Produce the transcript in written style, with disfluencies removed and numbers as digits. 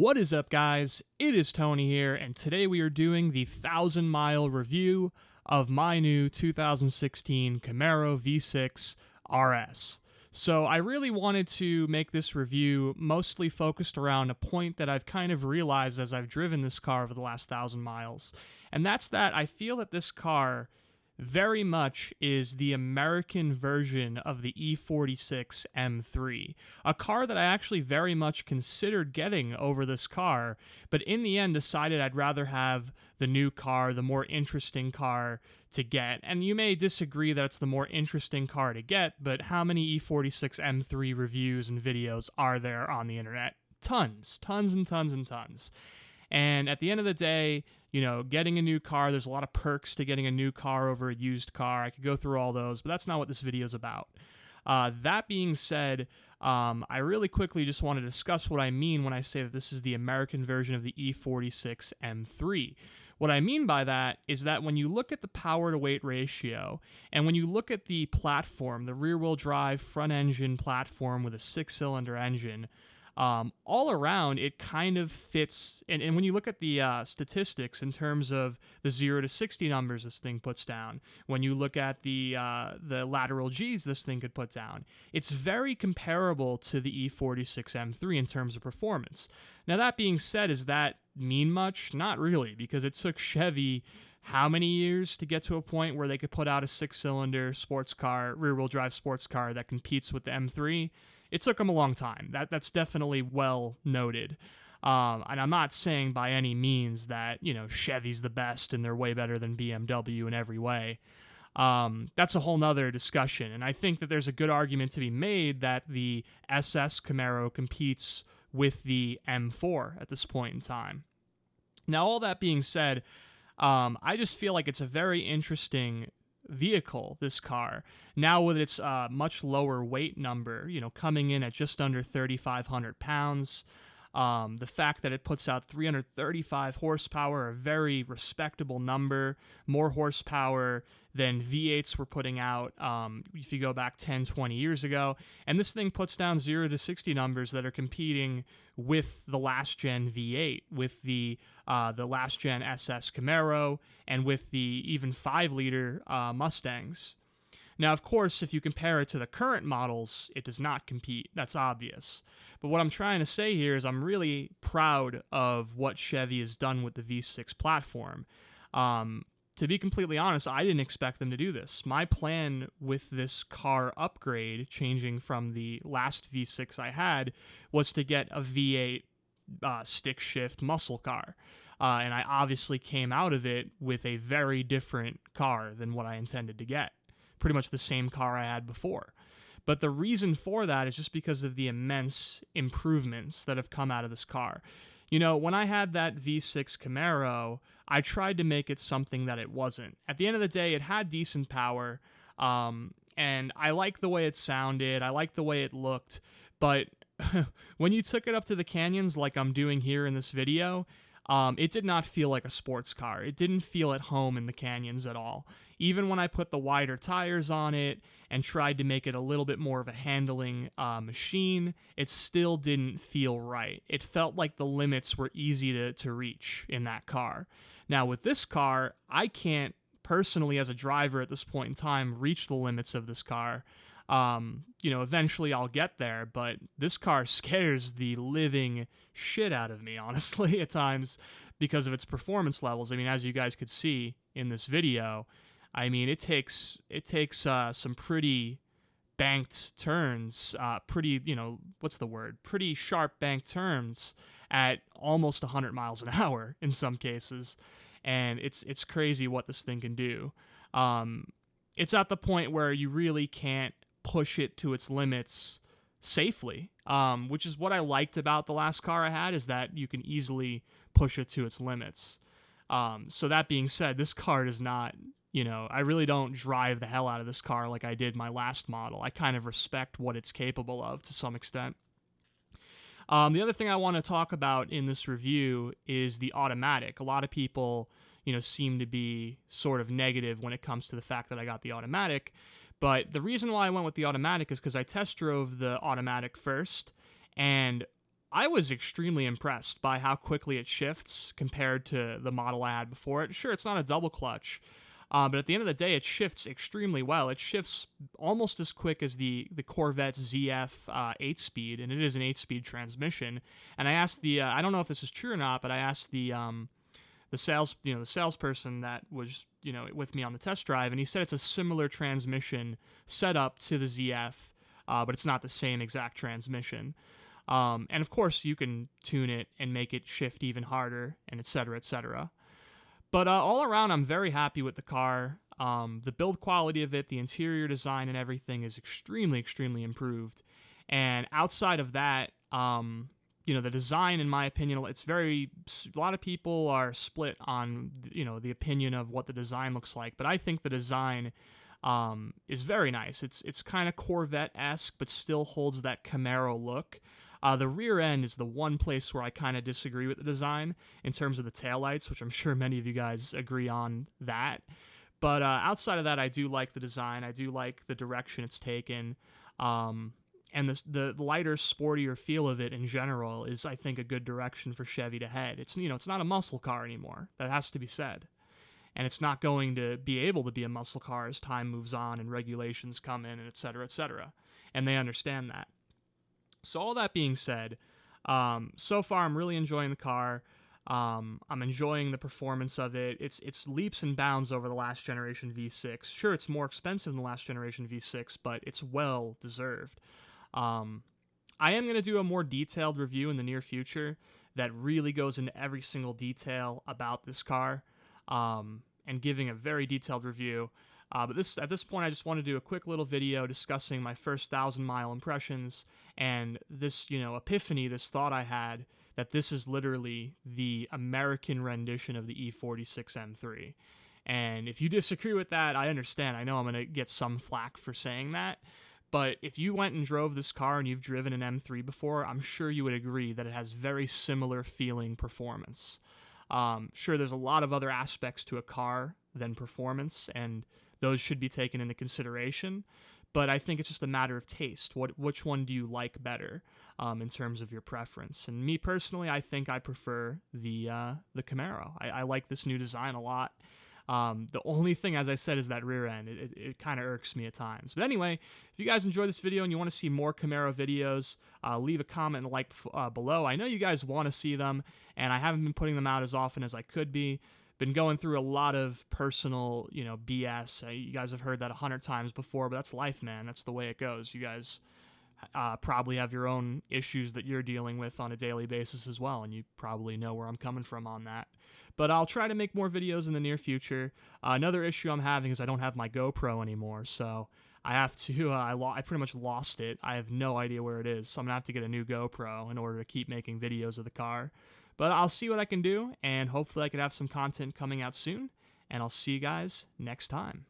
What is up, guys? It is Tony here, and today we are doing the 1,000-mile review of my new 2016 Camaro V6 RS. So I really wanted to make this review mostly focused around a point that I've kind of realized as I've driven this car over the last 1,000 miles, and that's that I feel that this car very much is the American version of the E46 M3, a car that I actually very much considered getting over this car, but in the end decided I'd rather have the new car, the more interesting car to get. And you may disagree that it's the more interesting car to get, but how many E46 M3 reviews and videos are there on the internet? Tons and tons and tons. And at the end of the day, you know, getting a new car, there's a lot of perks to getting a new car over a used car. I could go through all those, but that's not what this video is about. That being said, I really quickly just want to discuss what I mean when I say that this is the American version of the E46 M3. What I mean by that is that when you look at the power to weight ratio, and when you look at the platform, the rear-wheel drive front engine platform with a 6-cylinder engine, all around, it kind of fits. And when you look at the statistics in terms of the 0 to 60 numbers this thing puts down, when you look at the lateral Gs this thing could put down, it's very comparable to the E46 M3 in terms of performance. Now, that being said, does that mean much? Not really, because it took Chevy how many years to get to a point where they could put out a 6-cylinder sports car, rear-wheel drive sports car that competes with the M3? It took them a long time. That's definitely well noted. And I'm not saying by any means that, you know, Chevy's the best and they're way better than BMW in every way. That's a whole nother discussion. And I think that there's a good argument to be made that the SS Camaro competes with the M4 at this point in time. Now, all that being said, I just feel like it's a very interesting vehicle, this car, now with its much lower weight number, you know, coming in at just under 3,500 pounds. The fact that it puts out 335 horsepower, a very respectable number, more horsepower than V8s were putting out if you go back 10, 20 years ago. And this thing puts down 0 to 60 numbers that are competing with the last-gen V8, with the last-gen SS Camaro, and with the even 5-liter Mustangs. Now, of course, if you compare it to the current models, it does not compete. That's obvious. But what I'm trying to say here is I'm really proud of what Chevy has done with the V6 platform. To be completely honest, I didn't expect them to do this. My plan with this car upgrade, changing from the last V6 I had, was to get a V8 stick shift muscle car. And I obviously came out of it with a very different car than what I intended to get. Pretty much the same car I had before. But the reason for that is just because of the immense improvements that have come out of this car. You know, when I had that V6 Camaro, I tried to make it something that it wasn't. At the end of the day, it had decent power, and I liked the way it sounded, I liked the way it looked, but when you took it up to the canyons like I'm doing here in this video, it did not feel like a sports car. It didn't feel at home in the canyons at all. Even when I put the wider tires on it and tried to make it a little bit more of a handling machine, it still didn't feel right. It felt like the limits were easy to reach in that car. Now, with this car, I can't personally, as a driver at this point in time, reach the limits of this car. You know, eventually I'll get there, but this car scares the living shit out of me, honestly, at times, because of its performance levels. I mean, as you guys could see in this video, I mean, it takes some pretty banked turns, pretty, you know, what's the word? Pretty sharp banked turns at almost 100 miles an hour in some cases, and it's crazy what this thing can do. It's at the point where you really can't push it to its limits safely, which is what I liked about the last car I had, is that you can easily push it to its limits. So that being said, this car does not, you know, I really don't drive the hell out of this car like I did my last model. I kind of respect what it's capable of to some extent. The other thing I want to talk about in this review is the automatic. A lot of people, you know, seem to be sort of negative when it comes to the fact that I got the automatic. But the reason why I went with the automatic is because I test drove the automatic first, and I was extremely impressed by how quickly it shifts compared to the model I had before it. Sure, it's not a double clutch, but at the end of the day, it shifts extremely well. It shifts almost as quick as the Corvette's ZF 8-speed, and it is an 8-speed transmission. And I asked I don't know if this is true or not, but I asked the salesperson that was with me on the test drive, and he said it's a similar transmission setup to the ZF, but it's not the same exact transmission. And of course, you can tune it and make it shift even harder, and et cetera, et cetera. But all around, I'm very happy with the car. The build quality of it, the interior design, and everything is extremely, extremely improved. And outside of that, the design, in my opinion, a lot of people are split on, the opinion of what the design looks like. But I think the design is very nice. It's kind of Corvette-esque, but still holds that Camaro look. The rear end is the one place where I kind of disagree with the design in terms of the taillights, which I'm sure many of you guys agree on that. But outside of that, I do like the design. I do like the direction it's taken. And the lighter, sportier feel of it in general is, I think, a good direction for Chevy to head. It's not a muscle car anymore. That has to be said. And it's not going to be able to be a muscle car as time moves on and regulations come in, and et cetera, et cetera. And they understand that. So all that being said, so far I'm really enjoying the car. I'm enjoying the performance of it. It's leaps and bounds over the last generation V6. Sure, it's more expensive than the last generation V6, but it's well deserved. I am going to do a more detailed review in the near future that really goes into every single detail about this car, and giving a very detailed review. But at this point, I just want to do a quick little video discussing my first 1,000-mile impressions and this, epiphany, this thought I had that this is literally the American rendition of the E46 M3. And if you disagree with that, I understand. I know I'm going to get some flack for saying that. But if you went and drove this car and you've driven an M3 before, I'm sure you would agree that it has very similar feeling performance. Sure, there's a lot of other aspects to a car than performance, and those should be taken into consideration. But I think it's just a matter of taste. Which one do you like better in terms of your preference? And me personally, I think I prefer the Camaro. I like this new design a lot. The only thing, as I said, is that rear end. It kind of irks me at times. But anyway, if you guys enjoyed this video and you want to see more Camaro videos, leave a comment and a like below. I know you guys want to see them, and I haven't been putting them out as often as I could be. Been going through a lot of personal, BS. You guys have heard that 100 times before, but that's life, man. That's the way it goes. You guys probably have your own issues that you're dealing with on a daily basis as well, and you probably know where I'm coming from on that. But I'll try to make more videos in the near future. Another issue I'm having is I don't have my GoPro anymore, so I have to, I pretty much lost it. I have no idea where it is, so I'm going to have to get a new GoPro in order to keep making videos of the car. But I'll see what I can do, and hopefully I could have some content coming out soon, and I'll see you guys next time.